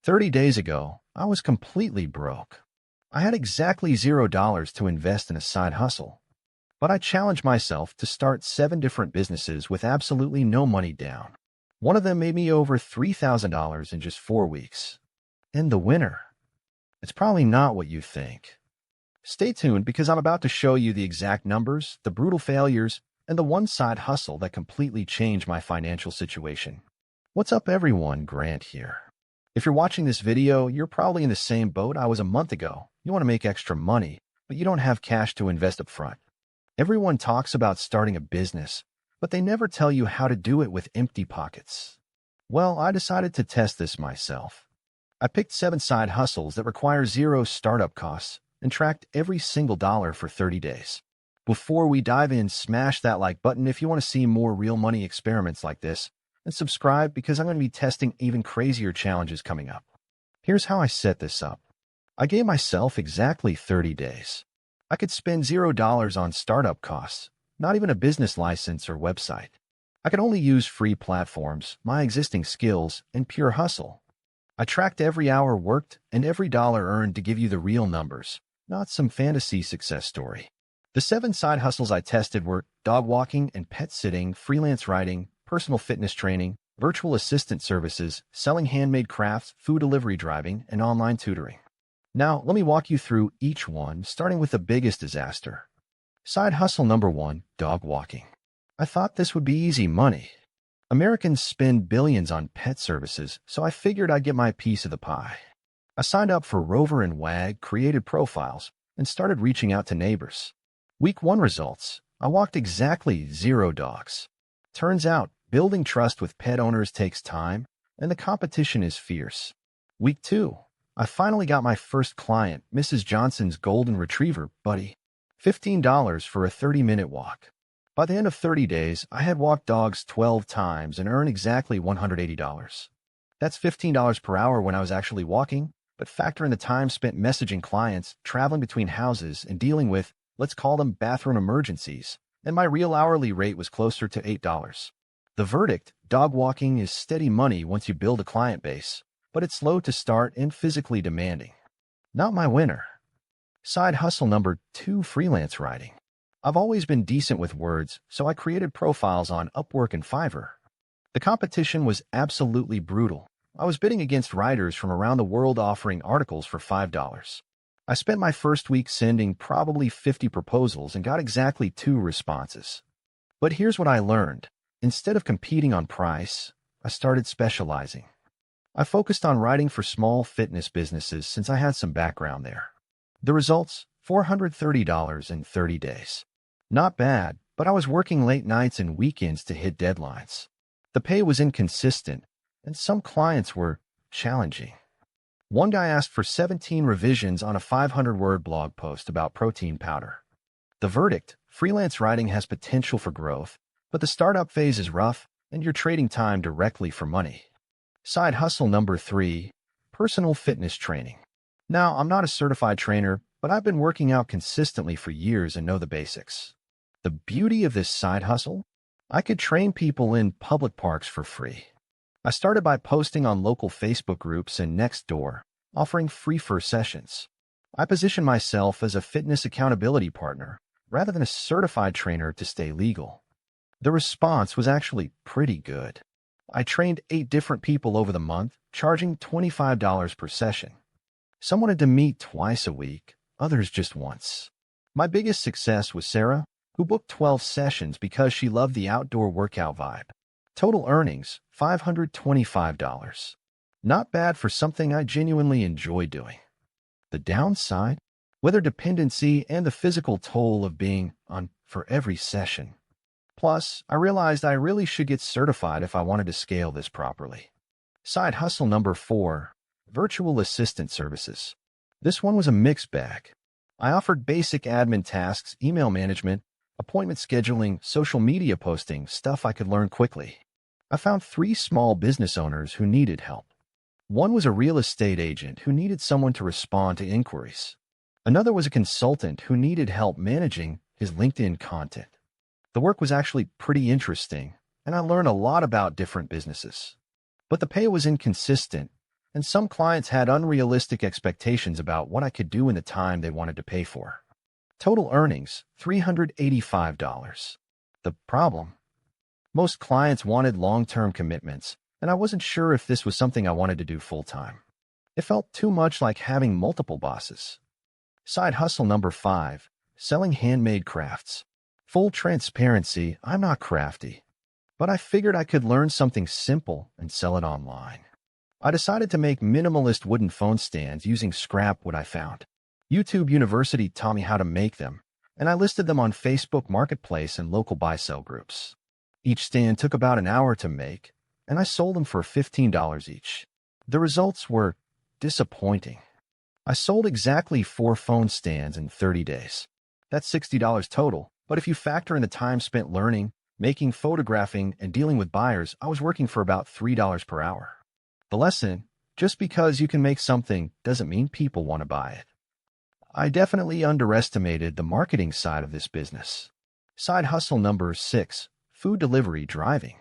30 days ago, I was completely broke. I had exactly $0 to invest in a side hustle, but I challenged myself to start 7 different businesses with absolutely no money down. One of them made me over $3,000 in just 4 weeks. And the winner? It's probably not what you think. Stay tuned because I'm about to show you the exact numbers, the brutal failures, and the one side hustle that completely changed my financial situation. What's up, everyone? Grant here. If you're watching this video, you're probably in the same boat I was a month ago. You want to make extra money, but you don't have cash to invest up front. Everyone talks about starting a business, but they never tell you how to do it with empty pockets. Well, I decided to test this myself. I picked 7 side hustles that require 0 startup costs and tracked every single dollar for 30 days. Before we dive in, smash that like button if you want to see more real money experiments like this, and subscribe because I'm going to be testing even crazier challenges coming up. Here's how I set this up. I gave myself exactly 30 days. I could spend $0 on startup costs, not even a business license or website. I could only use free platforms, my existing skills, and pure hustle. I tracked every hour worked and every dollar earned to give you the real numbers, not some fantasy success story. The 7 side hustles I tested were dog walking and pet sitting, freelance writing, personal fitness training, virtual assistant services, selling handmade crafts, food delivery driving, and online tutoring. Now, let me walk you through each one, starting with the biggest disaster. Side hustle number 1, dog walking. I thought this would be easy money. Americans spend billions on pet services, so I figured I'd get my piece of the pie. I signed up for Rover and Wag, created profiles, and started reaching out to neighbors. Week 1 results. I walked exactly 0 dogs. Turns out, building trust with pet owners takes time, and the competition is fierce. Week 2. I finally got my first client, Mrs. Johnson's golden retriever, Buddy. $15 for a 30-minute walk. By the end of 30 days, I had walked dogs 12 times and earned exactly $180. That's $15 per hour when I was actually walking, but factor in the time spent messaging clients, traveling between houses, and dealing with, let's call them bathroom emergencies, and my real hourly rate was closer to $8. The verdict: dog walking is steady money once you build a client base, but it's slow to start and physically demanding. Not my winner. Side hustle number 2, freelance writing. I've always been decent with words, so I created profiles on Upwork and Fiverr. The competition was absolutely brutal. I was bidding against writers from around the world offering articles for $5. I spent my first week sending probably 50 proposals and got exactly 2 responses. But here's what I learned. Instead of competing on price, I started specializing. I focused on writing for small fitness businesses since I had some background there. The results? $430 in 30 days. Not bad, but I was working late nights and weekends to hit deadlines. The pay was inconsistent, and some clients were challenging. One guy asked for 17 revisions on a 500-word blog post about protein powder. The verdict: freelance writing has potential for growth, but the startup phase is rough, and you're trading time directly for money. Side hustle number 3, personal fitness training. Now, I'm not a certified trainer, but I've been working out consistently for years and know the basics. The beauty of this side hustle? I could train people in public parks for free. I started by posting on local Facebook groups and Nextdoor, offering free first sessions. I positioned myself as a fitness accountability partner rather than a certified trainer to stay legal. The response was actually pretty good. I trained 8 different people over the month, charging $25 per session. Some wanted to meet twice a week, others just once. My biggest success was Sarah, who booked 12 sessions because she loved the outdoor workout vibe. Total earnings, $525. Not bad for something I genuinely enjoy doing. The downside? Weather dependency and the physical toll of being on for every session. Plus, I realized I really should get certified if I wanted to scale this properly. Side hustle number 4, virtual assistant services. This one was a mixed bag. I offered basic admin tasks, email management, appointment scheduling, social media posting, stuff I could learn quickly. I found 3 small business owners who needed help. One was a real estate agent who needed someone to respond to inquiries. Another was a consultant who needed help managing his LinkedIn content. The work was actually pretty interesting, and I learned a lot about different businesses. But the pay was inconsistent, and some clients had unrealistic expectations about what I could do in the time they wanted to pay for. Total earnings, $385. The problem? Most clients wanted long-term commitments, and I wasn't sure if this was something I wanted to do full-time. It felt too much like having multiple bosses. Side hustle number 5, selling handmade crafts. Full transparency, I'm not crafty, but I figured I could learn something simple and sell it online. I decided to make minimalist wooden phone stands using scrap wood I found. YouTube University taught me how to make them, and I listed them on Facebook Marketplace and local buy-sell groups. Each stand took about an hour to make, and I sold them for $15 each. The results were disappointing. I sold exactly 4 phone stands in 30 days. That's $60 total, but if you factor in the time spent learning, making, photographing, and dealing with buyers, I was working for about $3 per hour. The lesson: just because you can make something doesn't mean people want to buy it. I definitely underestimated the marketing side of this business. Side hustle number 6, food delivery driving.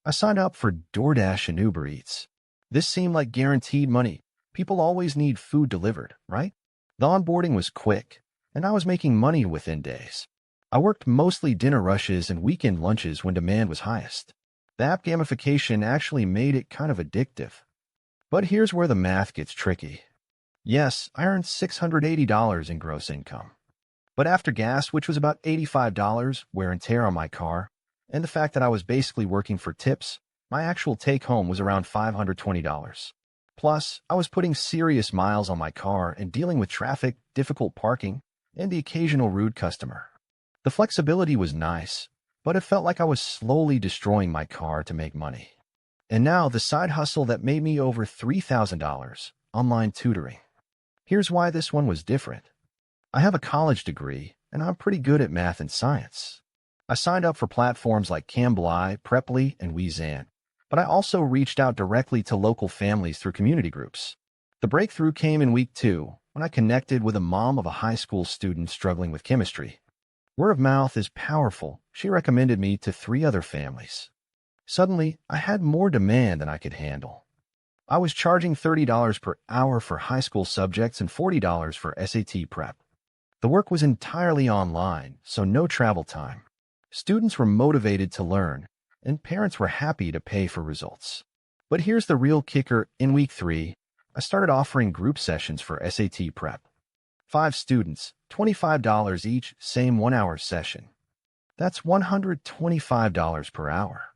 I signed up for DoorDash and Uber Eats. This seemed like guaranteed money. People always need food delivered, right? The onboarding was quick, and I was making money within days. I worked mostly dinner rushes and weekend lunches when demand was highest. The app gamification actually made it kind of addictive. But here's where the math gets tricky. Yes, I earned $680 in gross income. But after gas, which was about $85, wear and tear on my car, and the fact that I was basically working for tips, my actual take-home was around $520. Plus, I was putting serious miles on my car and dealing with traffic, difficult parking, and the occasional rude customer. The flexibility was nice, but it felt like I was slowly destroying my car to make money. And now the side hustle that made me over $3,000, online tutoring. Here's why this one was different. I have a college degree, and I'm pretty good at math and science. I signed up for platforms like Cambly, Preply, and Wezan, but I also reached out directly to local families through community groups. The breakthrough came in week 2, when I connected with a mom of a high school student struggling with chemistry. Word of mouth is powerful. She recommended me to 3 other families. Suddenly, I had more demand than I could handle. I was charging $30 per hour for high school subjects and $40 for SAT prep. The work was entirely online, so no travel time. Students were motivated to learn, and parents were happy to pay for results. But here's the real kicker. In week 3, I started offering group sessions for SAT prep. 5 students, $25 each, same 1-hour session. That's $125 per hour.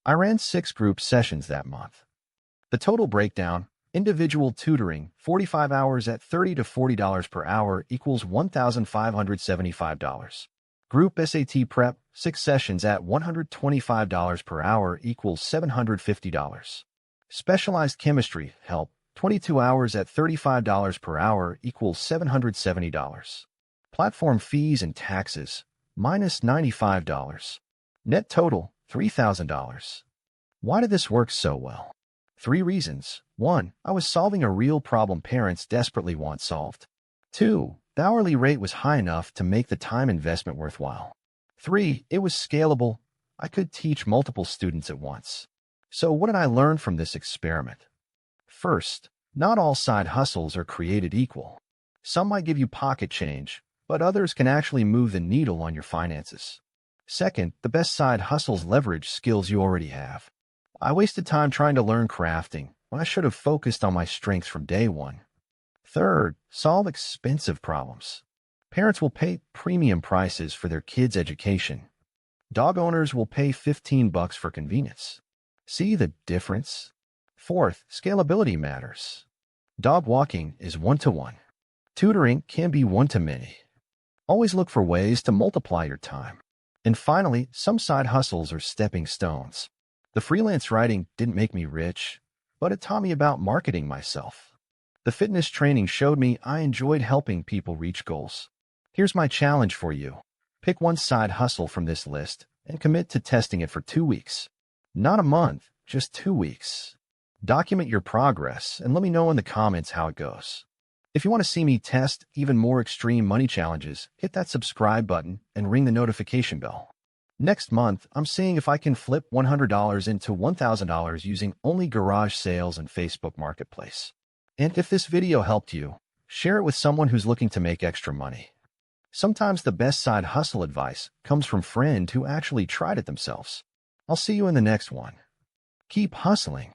I ran 6 group sessions that month. The total breakdown: individual tutoring, 45 hours at $30 to $40 per hour equals $1,575. Group SAT prep, 6 sessions at $125 per hour equals $750. Specialized chemistry help, 22 hours at $35 per hour equals $770. Platform fees and taxes, minus $95. Net total, $3,000. Why did this work so well? 3 reasons. 1. I was solving a real problem parents desperately want solved. 2. The hourly rate was high enough to make the time investment worthwhile. 3. It was scalable. I could teach multiple students at once. So what did I learn from this experiment? First, not all side hustles are created equal. Some might give you pocket change, but others can actually move the needle on your finances. Second, the best side hustles leverage skills you already have. I wasted time trying to learn crafting when I should have focused on my strengths from day one. Third, solve expensive problems. Parents will pay premium prices for their kids' education. Dog owners will pay $15 for convenience. See the difference? Fourth, scalability matters. Dog walking is 1-to-1. Tutoring can be 1-to-many. Always look for ways to multiply your time. And finally, some side hustles are stepping stones. The freelance writing didn't make me rich, but it taught me about marketing myself. The fitness training showed me I enjoyed helping people reach goals. Here's my challenge for you. Pick one side hustle from this list and commit to testing it for 2 weeks. Not a month, just 2 weeks. Document your progress and let me know in the comments how it goes. If you want to see me test even more extreme money challenges, hit that subscribe button and ring the notification bell. Next month, I'm seeing if I can flip $100 into $1,000 using only garage sales and Facebook Marketplace. And if this video helped you, share it with someone who's looking to make extra money. Sometimes the best side hustle advice comes from friends who actually tried it themselves. I'll see you in the next one. Keep hustling.